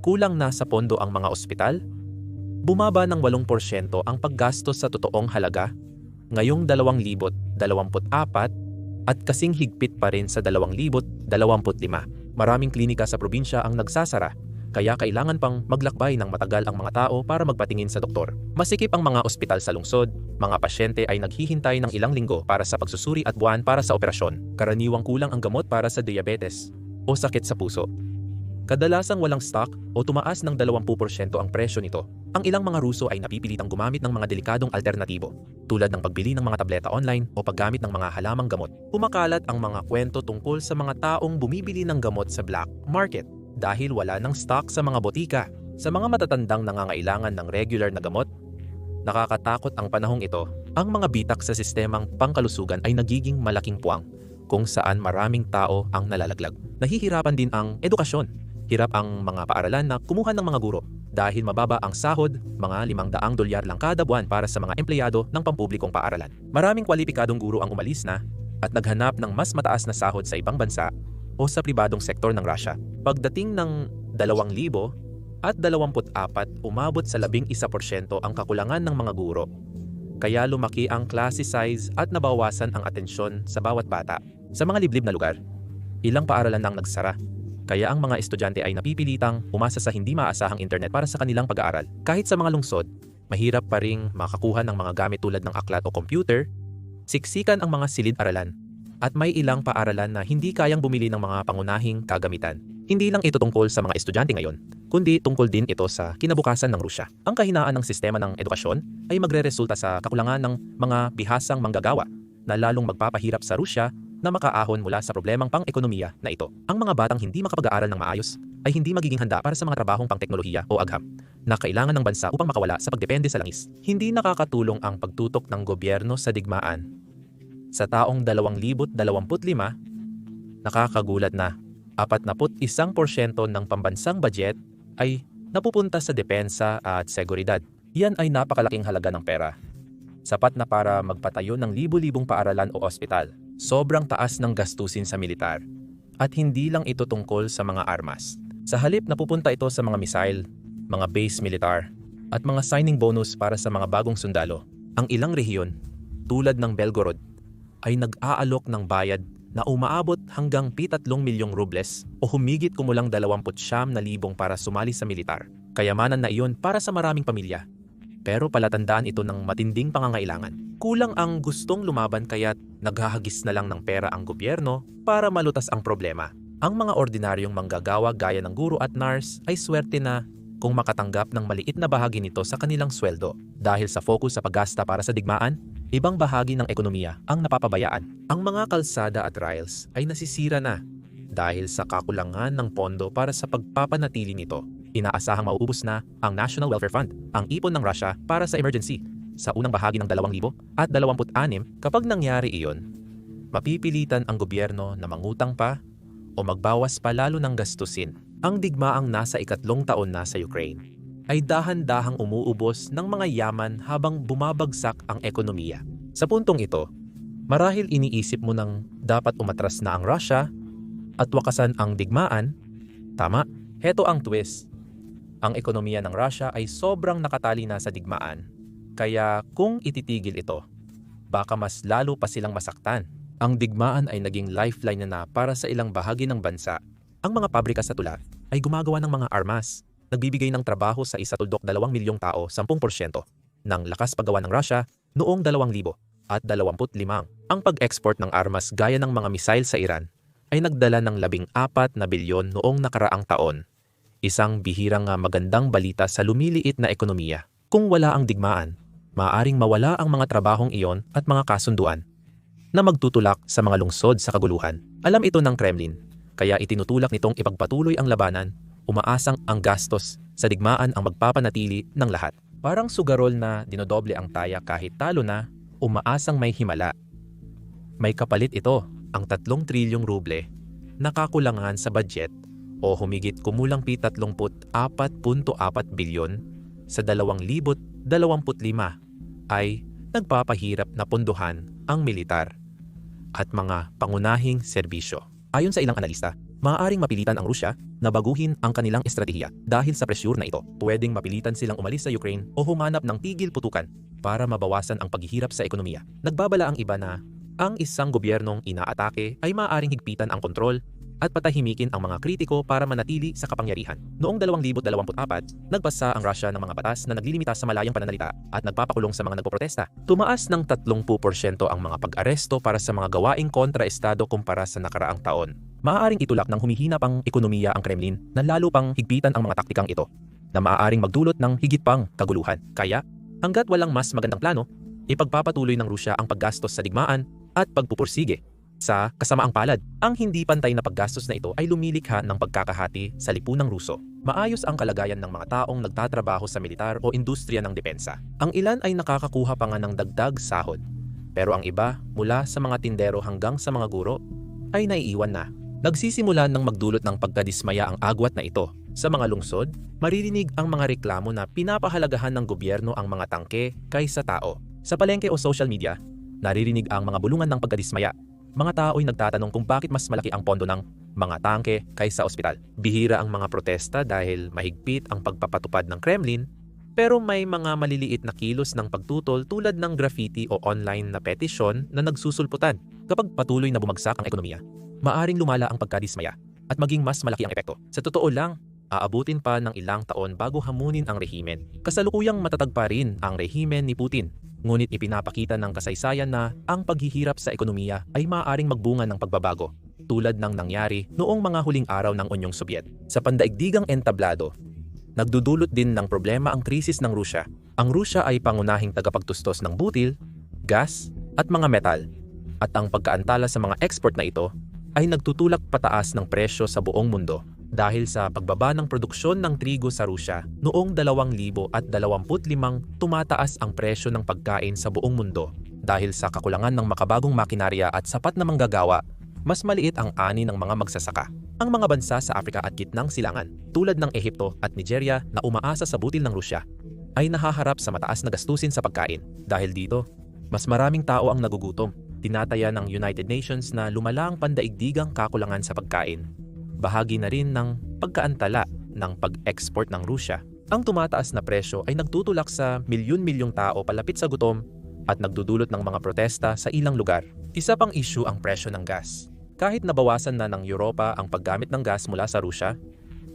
kulang na sa pondo ang mga ospital, bumaba ng 8% ang paggastos sa totoong halaga ngayong 2024 at kasing higpit pa rin sa 2025. Maraming klinika sa probinsya ang nagsasara, kaya kailangan pang maglakbay ng matagal ang mga tao para magpatingin sa doktor. Masikip ang mga ospital sa lungsod, mga pasyente ay naghihintay ng ilang linggo para sa pagsusuri at buwan para sa operasyon. Karaniwang kulang ang gamot para sa diabetes o sakit sa puso. Kadalasang walang stock o tumaas ng 20% ang presyo nito. Ang ilang mga Ruso ay napipilitang gumamit ng mga delikadong alternatibo, tulad ng pagbili ng mga tableta online o paggamit ng mga halamang gamot. Pumakalat ang mga kwento tungkol sa mga taong bumibili ng gamot sa black market dahil wala ng stock sa mga botika. Sa mga matatandang nangangailangan ng regular na gamot, nakakatakot ang panahong ito. Ang mga bitak sa sistemang pangkalusugan ay nagiging malaking puwang kung saan maraming tao ang nalalaglag. Nahihirapan din ang edukasyon. Hirap ang mga paaralan na kumuha ng mga guro dahil mababa ang sahod, mga $500 lang kada buwan para sa mga empleyado ng pampublikong paaralan. Maraming kwalipikadong guro ang umalis na at naghanap ng mas mataas na sahod sa ibang bansa o sa pribadong sektor ng Russia. Pagdating ng 2024, umabot sa 11% ang kakulangan ng mga guro. Kaya lumaki ang class size at nabawasan ang atensyon sa bawat bata. Sa mga liblib na lugar, ilang paaralan nang nagsara. Kaya ang mga estudyante ay napipilitang umasa sa hindi maasahang internet para sa kanilang pag-aaral. Kahit sa mga lungsod, mahirap pa ring makakuha ng mga gamit tulad ng aklat o computer, siksikan ang mga silid-aralan, at may ilang paaralan na hindi kayang bumili ng mga pangunahing kagamitan. Hindi lang ito tungkol sa mga estudyante ngayon, kundi tungkol din ito sa kinabukasan ng Rusya. Ang kahinaan ng sistema ng edukasyon ay magreresulta sa kakulangan ng mga bihasang manggagawa na lalong magpapahirap sa Rusya na makaahon mula sa problemang pang-ekonomiya na ito. Ang mga batang hindi makapag-aaral ng maayos ay hindi magiging handa para sa mga trabahong pang-teknolohiya o agham na kailangan ng bansa upang makawala sa pagdepende sa langis. Hindi nakakatulong ang pagtutok ng gobyerno sa digmaan. Sa taong 2025, nakakagulat na 41% ng pambansang budget ay napupunta sa depensa at seguridad. Yan ay napakalaking halaga ng pera. Sapat na para magpatayo ng libu-libong paaralan o ospital. Sobrang taas ng gastusin sa militar. At hindi lang ito tungkol sa mga armas. Sa halip napupunta ito sa mga missile, mga base militar, at mga signing bonus para sa mga bagong sundalo. Ang ilang rehiyon, tulad ng Belgorod, ay nag-aalok ng bayad na umaabot hanggang 3 milyong rubles o humigit kumulang 29,000 para sumali sa militar. Kayamanan na iyon para sa maraming pamilya. Pero palatandaan ito ng matinding pangangailangan. Kulang ang gustong lumaban kaya't naghahagis na lang ng pera ang gobyerno para malutas ang problema. Ang mga ordinaryong manggagawa gaya ng guro at nurse ay swerte na kung makatanggap ng maliit na bahagi nito sa kanilang sweldo. Dahil sa focus sa paggasta para sa digmaan, ibang bahagi ng ekonomiya ang napapabayaan. Ang mga kalsada at rails ay nasisira na dahil sa kakulangan ng pondo para sa pagpapanatili nito. Inaasahang mauubos na ang National Welfare Fund, ang ipon ng Russia para sa emergency, sa unang bahagi ng 2026. Kapag nangyari iyon, mapipilitan ang gobyerno na mangutang pa o magbawas pa lalo ng gastusin. Ang digmaang nasa 2 taon na sa Ukraine ay dahan-dahang umuubos ng mga yaman habang bumabagsak ang ekonomiya. Sa puntong ito, marahil iniisip mo nang dapat umatras na ang Russia at wakasan ang digmaan. Tama, heto ang twist. Ang ekonomiya ng Russia ay sobrang nakatali na sa digmaan. Kaya kung ititigil ito, baka mas lalo pa silang masaktan. Ang digmaan ay naging lifeline na para sa ilang bahagi ng bansa. Ang mga pabrika sa tula ay gumagawa ng mga armas, nagbibigay ng trabaho sa 1.2 milyong tao, 10% ng lakas paggawa ng Russia noong 2025. Ang pag-export ng armas gaya ng mga missile sa Iran ay nagdala ng 14 na bilyon noong nakaraang taon. Isang bihirang magandang balita sa lumiliit na ekonomiya. Kung wala ang digmaan, maaaring mawala ang mga trabahong iyon at mga kasunduan na magtutulak sa mga lungsod sa kaguluhan. Alam ito ng Kremlin, kaya itinutulak nitong ipagpatuloy ang labanan, umaasang ang gastos sa digmaan ang magpapanatili ng lahat. Parang sugarol na dinodoble ang taya kahit talo na, umaasang may himala. May kapalit ito, ang 3 trilyong ruble, nakakulangan sa budget o humigit kumulang 34.4 bilyon sa 2025 ay nagpapahirap na pondohan ang militar at mga pangunahing serbisyo. Ayon sa ilang analista, maaaring mapilitan ang Rusya na baguhin ang kanilang estratehiya dahil sa presyur na ito. Pwedeng mapilitan silang umalis sa Ukraine o humanap ng tigil putukan para mabawasan ang paghihirap sa ekonomiya. Nagbabala ang iba na ang isang gobyernong inaatake ay maaaring higpitan ang kontrol at patahimikin ang mga kritiko para manatili sa kapangyarihan. Noong 2024, nagpasa ang Russia ng mga batas na naglilimita sa malayang pananalita at nagpapakulong sa mga nagpoprotesta. Tumaas ng 30% ang mga pag-aresto para sa mga gawaing kontra-estado kumpara sa nakaraang taon. Maaaring itulak ng humihina pang ekonomiya ang Kremlin na lalo pang higpitan ang mga taktikang ito na maaaring magdulot ng higit pang kaguluhan. Kaya, hanggat walang mas magandang plano, ipagpapatuloy ng Rusya ang paggastos sa digmaan at pagpupursige. Sa kasamaang palad, ang hindi pantay na paggastos na ito ay lumilikha ng pagkakahati sa lipunang Ruso. Maayos ang kalagayan ng mga taong nagtatrabaho sa militar o industriya ng depensa. Ang ilan ay nakakakuha pa nga ng dagdag sahod. Pero ang iba, mula sa mga tindero hanggang sa mga guro, ay naiiwan na. Nagsisimula ng magdulot ng pagkadismaya ang agwat na ito. Sa mga lungsod, maririnig ang mga reklamo na pinapahalagahan ng gobyerno ang mga tangke kaysa tao. Sa palengke o social media, naririnig ang mga bulungan ng pagkadismaya. Mga tao'y nagtatanong kung bakit mas malaki ang pondo ng mga tangke kaysa ospital. Bihira ang mga protesta dahil mahigpit ang pagpapatupad ng Kremlin, pero may mga maliliit na kilos ng pagtutol tulad ng graffiti o online na petisyon na nagsusulputan. Kapag patuloy na bumagsak ang ekonomiya, maaring lumala ang pagkadismaya at maging mas malaki ang epekto. Sa totoo lang, aabutin pa ng ilang taon bago hamunin ang rehimen. Kasalukuyang matatag pa rin ang rehimen ni Putin. Ngunit ipinapakita ng kasaysayan na ang paghihirap sa ekonomiya ay maaaring magbunga ng pagbabago. tulad ng nangyari noong mga huling araw ng Unyong Sobyet. Sa pandaigdigang entablado, nagdudulot din ng problema ang krisis ng Rusya. Ang Rusya ay pangunahing tagapagtustos ng butil, gas, at mga metal. At ang pagkaantala sa mga export na ito ay nagtutulak pataas ng presyo sa buong mundo. Dahil sa pagbaba ng produksyon ng trigo sa Rusya, noong 2025 tumataas ang presyo ng pagkain sa buong mundo. Dahil sa kakulangan ng makabagong makinarya at sapat na manggagawa, mas maliit ang ani ng mga magsasaka. Ang mga bansa sa Afrika at Gitnang Silangan, tulad ng Ehipto at Nigeria na umaasa sa butil ng Rusya, ay nahaharap sa mataas na gastusin sa pagkain. Dahil dito, mas maraming tao ang nagugutom. Tinataya ng United Nations na lumala ang pandaigdigang kakulangan sa pagkain. Bahagi na rin ng pagkaantala ng pag-export ng Rusya. Ang tumataas na presyo ay nagtutulak sa milyon-milyong tao palapit sa gutom at nagdudulot ng mga protesta sa ilang lugar. Isa pang issue ang presyo ng gas. Kahit nabawasan na ng Europa ang paggamit ng gas mula sa Rusya,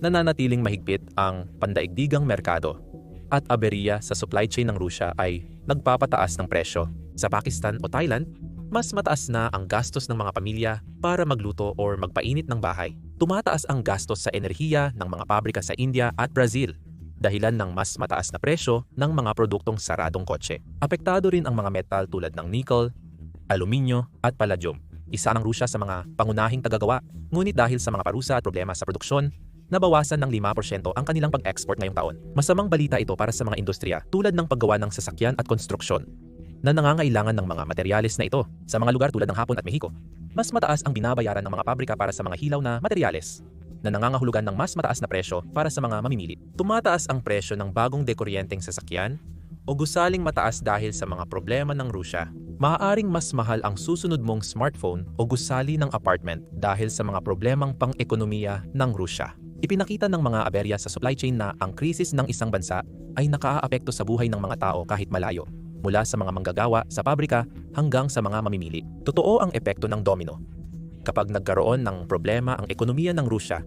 nananatiling mahigpit ang pandaigdigang merkado at aberya sa supply chain ng Rusya ay nagpapataas ng presyo. Sa Pakistan o Thailand, mas mataas na ang gastos ng mga pamilya para magluto o magpainit ng bahay. Tumataas ang gastos sa enerhiya ng mga pabrika sa India at Brazil, dahilan ng mas mataas na presyo ng mga produktong saradong kotse. Apektado rin ang mga metal tulad ng nickel, aluminyo at palladium. Isa ng Rusya sa mga pangunahing tagagawa, ngunit dahil sa mga parusa at problema sa produksyon, nabawasan ng 5% ang kanilang pag-export ngayong taon. Masamang balita ito para sa mga industriya tulad ng paggawa ng sasakyan at konstruksyon na nangangailangan ng mga materyales na ito sa mga lugar tulad ng Hapon at Mexico. Mas mataas ang binabayaran ng mga pabrika para sa mga hilaw na materyales na nangangahulugan ng mas mataas na presyo para sa mga mamimili. Tumataas ang presyo ng bagong dekuryenteng sasakyan o gusaling mataas dahil sa mga problema ng Rusya. Maaaring mas mahal ang susunod mong smartphone o gusali ng apartment dahil sa mga problemang pang-ekonomiya ng Rusya. Ipinakita ng mga aberya sa supply chain na ang krisis ng isang bansa ay nakaaapekto sa buhay ng mga tao kahit malayo, mula sa mga manggagawa sa pabrika hanggang sa mga mamimili. Totoo ang epekto ng domino. Kapag nagkaroon ng problema ang ekonomiya ng Rusya,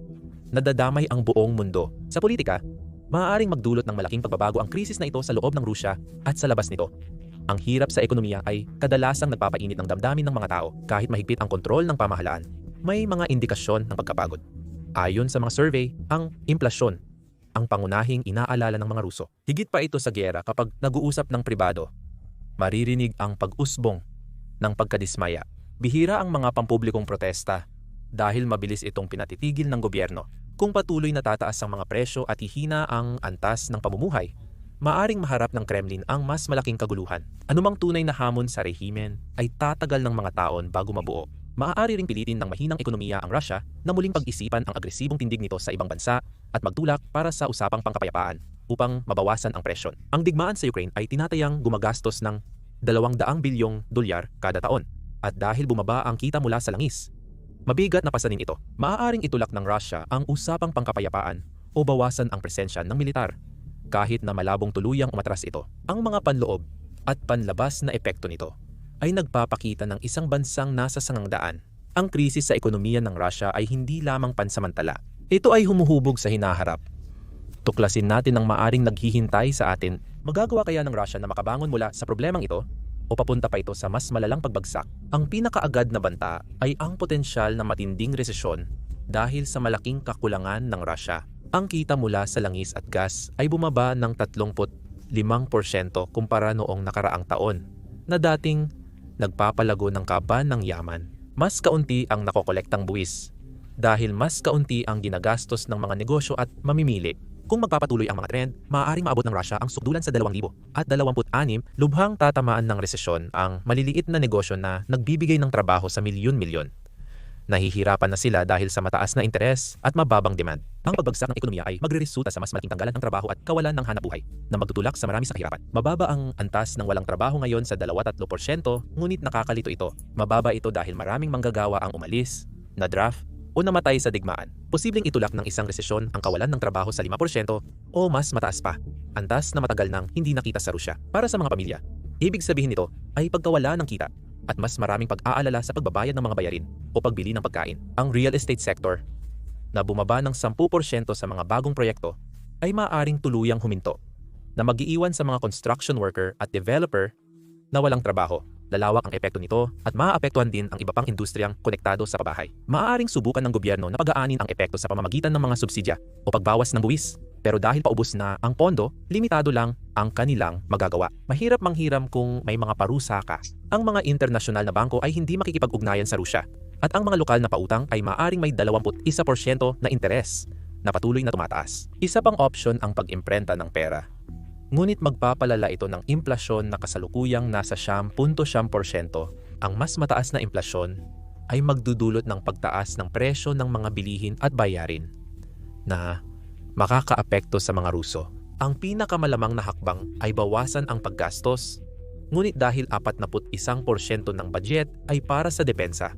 nadadamay ang buong mundo. Sa politika, maaaring magdulot ng malaking pagbabago ang krisis na ito sa loob ng Rusya at sa labas nito. Ang hirap sa ekonomiya ay kadalasang nagpapainit ng damdamin ng mga tao kahit mahigpit ang kontrol ng pamahalaan. May mga indikasyon ng pagkapagod. Ayon sa mga survey, ang implasyon ang pangunahing inaalala ng mga Ruso. Higit pa ito sa giyera kapag nag-uusap ng pribado. Maririnig ang pag-usbong ng pagkadismaya. Bihira ang mga pampublikong protesta dahil mabilis itong pinatitigil ng gobyerno. Kung patuloy na tataas ang mga presyo at hihina ang antas ng pamumuhay, maaring maharap ng Kremlin ang mas malaking kaguluhan. Anumang tunay na hamon sa rehimen ay tatagal ng mga taon bago mabuo. Maaari ring pilitin ng mahinang ekonomiya ang Russia na muling pag-isipan ang agresibong tindig nito sa ibang bansa at magtulak para sa usapang pangkapayapaan upang mabawasan ang presyon. Ang digmaan sa Ukraine ay tinatayang gumagastos ng $200 bilyong kada taon. At dahil bumaba ang kita mula sa langis, mabigat na pasanin ito. Maaaring itulak ng Russia ang usapang pangkapayapaan o bawasan ang presensya ng militar kahit na malabong tuluyang umatras ito. Ang mga panloob at panlabas na epekto nito ay nagpapakita ng isang bansang nasa sangangdaan. Ang krisis sa ekonomiya ng Russia ay hindi lamang pansamantala. Ito ay humuhubog sa hinaharap. Tuklasin natin ang maaring naghihintay sa atin. Magagawa kaya ng Russia na makabangon mula sa problemang ito o papunta pa ito sa mas malalang pagbagsak? Ang pinakaagad na banta ay ang potensyal na matinding resesyon dahil sa malaking kakulangan ng Russia. Ang kita mula sa langis at gas ay bumaba ng 35% kumpara noong nakaraang taon na dating nagpapalago ng kaban ng yaman. Mas kaunti ang nakokolektang buwis dahil mas kaunti ang ginagastos ng mga negosyo at mamimili. Kung magpapatuloy ang mga trend, maaaring maabot ng Russia ang sukdulan sa 2026, lubhang tatamaan ng resesyon ang maliliit na negosyo na nagbibigay ng trabaho sa milyon-milyon. Nahihirapan na sila dahil sa mataas na interes at mababang demand. Ang pagbagsak ng ekonomiya ay magreresulta sa mas malaking tanggalan ng trabaho at kawalan ng hanapbuhay na magtutulak sa marami sa kahirapan. Mababa ang antas ng walang trabaho ngayon sa 2-3%, ngunit nakakalito ito. Mababa ito dahil maraming manggagawa ang umalis, na-draft, o namatay sa digmaan. Posibleng itulak ng isang resesyon ang kawalan ng trabaho sa 5% o mas mataas pa. Antas na matagal nang hindi nakita sa Rusya. Para sa mga pamilya, ibig sabihin nito ay pagkawala ng kita at mas maraming pag-aalala sa pagbabayad ng mga bayarin o pagbili ng pagkain. Ang real estate sector, na bumaba ng 10% sa mga bagong proyekto, ay maaaring tuluyang huminto, na mag-iiwan sa mga construction worker at developer na walang trabaho. lalawak ang epekto nito at maaapektuhan din ang iba pang industriyang konektado sa pabahay. Maaaring subukan ng gobyerno na pag-aanin ang epekto sa pamamagitan ng mga subsidya o pagbawas ng buwis. Pero dahil paubos na ang pondo, limitado lang ang kanilang magagawa. Mahirap manghiram kung may mga parusa ka. Ang mga internasyonal na bangko ay hindi makikipag-ugnayan sa Rusya at ang mga lokal na pautang ay maaaring may 21% na interes na patuloy na tumataas. Isa pang opsyon ang pag-imprenta ng pera. Ngunit magpapalala ito ng implasyon na kasalukuyang nasa 9.7%. Ang mas mataas na implasyon ay magdudulot ng pagtaas ng presyo ng mga bilihin at bayarin na makakaapekto sa mga Ruso. Ang pinakamalamang na hakbang ay bawasan ang paggastos. Ngunit dahil 41% ng budget ay para sa depensa,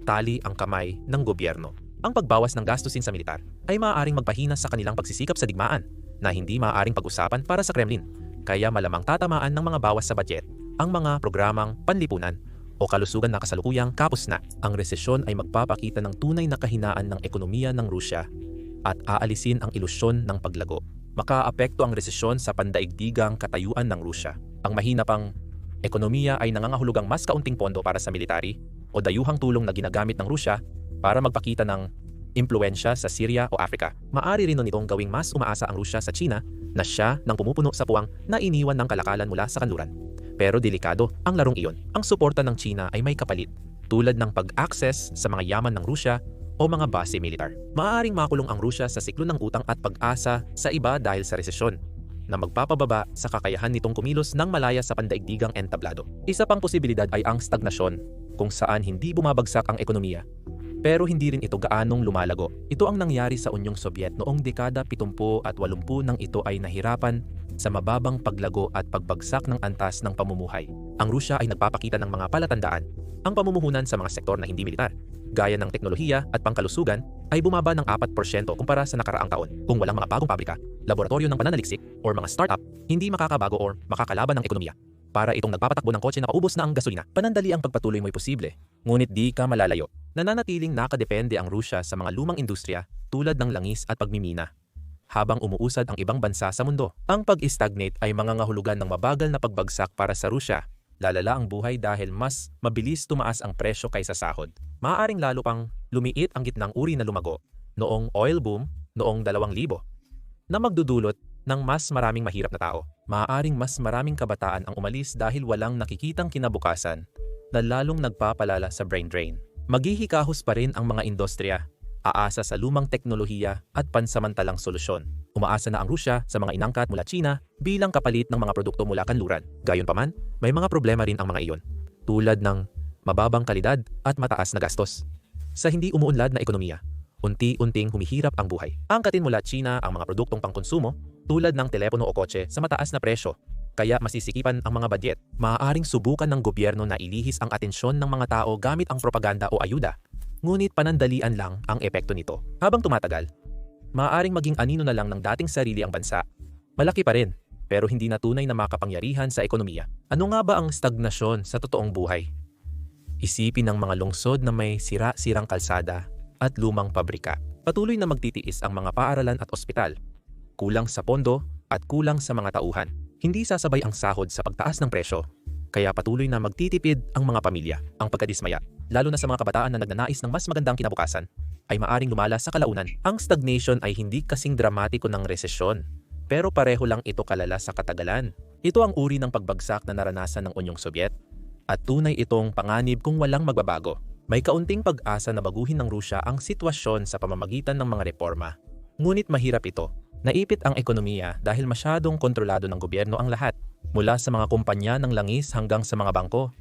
tali ang kamay ng gobyerno. Ang pagbawas ng gastusin sa militar ay maaaring magpahina sa kanilang pagsisikap sa digmaan na hindi maaaring pag-usapan para sa Kremlin, kaya malamang tatamaan ng mga bawas sa budget ang mga programang panlipunan o kalusugan na kasalukuyang kapos na. Ang resesyon ay magpapakita ng tunay na kahinaan ng ekonomiya ng Rusya at aalisin ang ilusyon ng paglago. Makaapekto ang resesyon sa pandaigdigang katayuan ng Rusya. Ang mahina pang ekonomiya ay nangangahulugang mas kaunting pondo para sa military o dayuhang tulong na ginagamit ng Rusya para magpakita ng impluensya sa Syria o Africa. Maari rin nitong gawing mas umaasa ang Rusya sa China na siya nang pumupuno sa puwang na iniwan ng kalakalan mula sa kanluran. Pero delikado ang larong iyon. Ang suporta ng China ay may kapalit, tulad ng pag-access sa mga yaman ng Rusya o mga base militar. Maaaring makulong ang Rusya sa siklo ng utang at pag-asa sa iba dahil sa resesyon, na magpapababa sa kakayahan nitong kumilos ng malaya sa pandaigdigang entablado. Isa pang posibilidad ay ang stagnasyon, kung saan hindi bumabagsak ang ekonomiya pero hindi rin ito gaanong lumalago. Ito ang nangyari sa Unyong Sobyet noong dekada 70 at 80 nang ito ay nahirapan sa mababang paglago at pagbagsak ng antas ng pamumuhay. Ang Rusya ay nagpapakita ng mga palatandaan. Ang pamumuhunan sa mga sektor na hindi militar, gaya ng teknolohiya at pangkalusugan, ay bumaba ng 4% kumpara sa nakaraang taon. Kung walang mga bagong pabrika, laboratorio ng pananaliksik, o mga startup, hindi makakabago o makakalaban ng ekonomiya. Para itong nagpapatakbo ng kotse na paubos na ang gasolina. Panandali ang pagpatuloy mo'y posible, ngunit di ka malalayo. Nananatiling nakadepende ang Rusya sa mga lumang industriya tulad ng langis at pagmimina, habang umuusad ang ibang bansa sa mundo. Ang pag-stagnate ay mangangahulugan ng mabagal na pagbagsak para sa Rusya. Lalala ang buhay dahil mas mabilis tumaas ang presyo kaysa sahod. Maaaring lalo pang lumiit ang gitnang uri na lumago noong oil boom noong 2000 na magdudulot ng mas maraming mahirap na tao. Maaaring mas maraming kabataan ang umalis dahil walang nakikitang kinabukasan na lalong nagpapalala sa brain drain. Maghihikahos pa rin ang mga industriya, aasa sa lumang teknolohiya at pansamantalang solusyon. Umaasa na ang Rusya sa mga inangkat mula China bilang kapalit ng mga produkto mula kanluran. Gayunpaman, may mga problema rin ang mga iyon, tulad ng mababang kalidad at mataas na gastos. Sa hindi umuunlad na ekonomiya, unti-unting humihirap ang buhay. Angkatin mula China ang mga produktong pangkonsumo tulad ng telepono o kotse sa mataas na presyo, kaya masisikipan ang mga budget. Maaaring subukan ng gobyerno na ilihis ang atensyon ng mga tao gamit ang propaganda o ayuda, ngunit panandalian lang ang epekto nito. Habang tumatagal, maaaring maging anino na lang ng dating sarili ang bansa. Malaki pa rin, pero hindi na tunay na makapangyarihan sa ekonomiya. Ano nga ba ang stagnasyon sa totoong buhay? Isipin ng mga lungsod na may sira-sirang kalsada at lumang pabrika. Patuloy na magtitiis ang mga paaralan at ospital. Kulang sa pondo at kulang sa mga tauhan. Hindi sasabay ang sahod sa pagtaas ng presyo, kaya patuloy na magtitipid ang mga pamilya. Ang pagkadismaya, lalo na sa mga kabataan na nagnanais ng mas magandang kinabukasan, ay maaring lumala sa kalaunan. Ang stagnation ay hindi kasing dramatiko ng resesyon, pero pareho lang ito kalala sa katagalan. Ito ang uri ng pagbagsak na naranasan ng Unyong Sobyet, at tunay itong panganib kung walang magbabago. May kaunting pag-asa na baguhin ng Rusya ang sitwasyon sa pamamagitan ng mga reforma. Ngunit mahirap ito. Naipit ang ekonomiya dahil masyadong kontrolado ng gobyerno ang lahat, mula sa mga kumpanya ng langis hanggang sa mga bangko.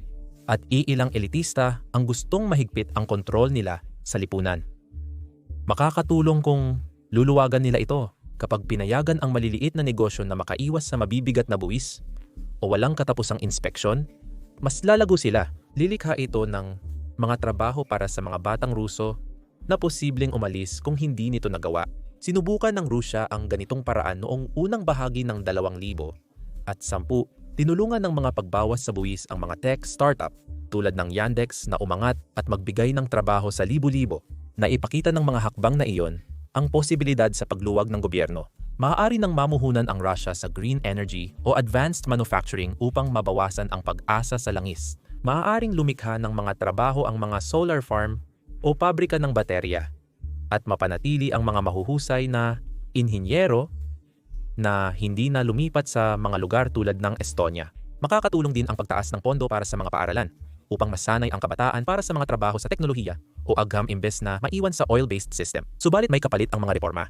At iilang elitista ang gustong mahigpit ang kontrol nila sa lipunan. Makakatulong kung luluwagan nila ito kapag pinayagan ang maliliit na negosyo na makaiwas sa mabibigat na buwis o walang katapusang inspeksyon. Mas lalago sila. Lilikha ito ng mga trabaho para sa mga batang Ruso na posibleng umalis kung hindi nito nagawa. Sinubukan ng Rusya ang ganitong paraan noong unang bahagi ng 2010 at 10. Tinulungan ng mga pagbawas sa buwis ang mga tech startup tulad ng Yandex na umangat at magbigay ng trabaho sa libo-libo. Naipakita ng mga hakbang na iyon ang posibilidad sa pagluwag ng gobyerno. Maaari nang mamuhunan ang Rusya sa green energy o advanced manufacturing upang mabawasan ang pag-asa sa langis Maaaring lumikha ng mga trabaho ang mga solar farm o pabrika ng baterya at mapanatili ang mga mahuhusay na inhinyero na hindi na lumipat sa mga lugar tulad ng Estonia. Makakatulong din ang pagtaas ng pondo para sa mga paaralan upang masanay ang kabataan para sa mga trabaho sa teknolohiya o agham imbes na maiwan sa oil-based system. Subalit may kapalit ang mga reforma.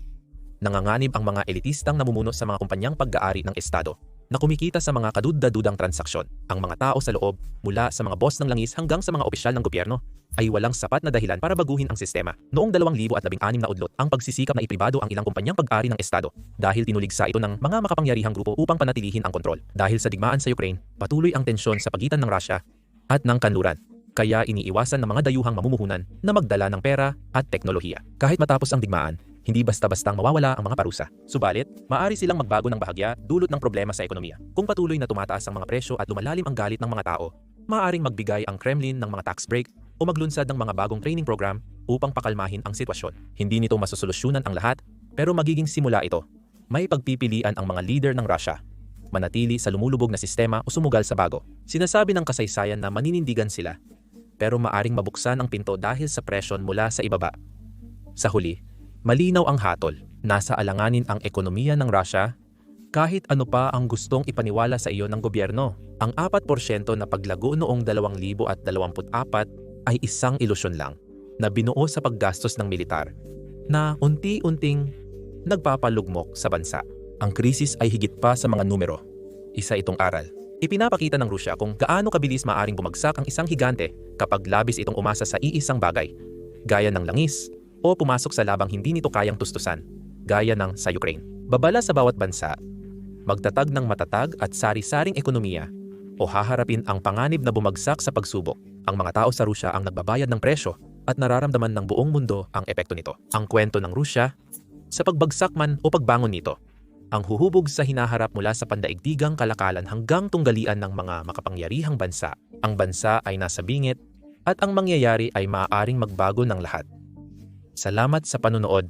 Nanganganib ang mga elitistang namumuno sa mga kumpanyang pag-aari ng Estado na kumikita sa mga kadudda-dudang transaksyon. Ang mga tao sa loob, mula sa mga boss ng langis hanggang sa mga opisyal ng gobyerno, ay walang sapat na dahilan para baguhin ang sistema. Noong 2016 na udlot ang pagsisikap na ipribado ang ilang kumpanyang pag-ari ng Estado dahil tinuligsa ito ng mga makapangyarihang grupo upang panatilihin ang kontrol. Dahil sa digmaan sa Ukraine, patuloy ang tensyon sa pagitan ng Russia at ng kanluran. Kaya iniiwasan ng mga dayuhang mamumuhunan na magdala ng pera at teknolohiya. Kahit matapos ang digmaan, hindi basta-bastang mawawala ang mga parusa. Subalit, maaari silang magbago ng bahagya dulot ng problema sa ekonomiya. Kung patuloy na tumataas ang mga presyo at lumalalim ang galit ng mga tao, maaaring magbigay ang Kremlin ng mga tax break o maglunsad ng mga bagong training program upang pakalmahin ang sitwasyon. Hindi nito masosolusyunan ang lahat, pero magiging simula ito. May pagpipilian ang mga leader ng Russia, manatili sa lumulubog na sistema o sumugal sa bago. Sinasabi ng kasaysayan na maninindigan sila, pero maaring mabuksan ang pinto dahil sa presyon mula sa ibaba. Sa huli, malinaw ang hatol. Nasa alanganin ang ekonomiya ng Russia kahit ano pa ang gustong ipaniwala sa iyo ng gobyerno. Ang 4% na paglago noong 2024 ay isang ilusyon lang na binuo sa paggastos ng militar na unti-unting nagpapalugmok sa bansa. Ang krisis ay higit pa sa mga numero. Isa itong aral. Ipinapakita ng Rusya kung gaano kabilis maaring bumagsak ang isang higante kapag labis itong umasa sa iisang bagay, gaya ng langis, o pumasok sa labang hindi nito kayang tustusan, gaya ng sa Ukraine. Babala sa bawat bansa, magtatag ng matatag at sari-saring ekonomiya, o haharapin ang panganib na bumagsak sa pagsubok. Ang mga tao sa Rusya ang nagbabayad ng presyo at nararamdaman ng buong mundo ang epekto nito. Ang kwento ng Rusya, sa pagbagsak man o pagbangon nito, ang huhubog sa hinaharap mula sa pandaigdigang kalakalan hanggang tunggalian ng mga makapangyarihang bansa. Ang bansa ay nasa bingit at ang mangyayari ay maaaring magbago ng lahat. Salamat sa panunood.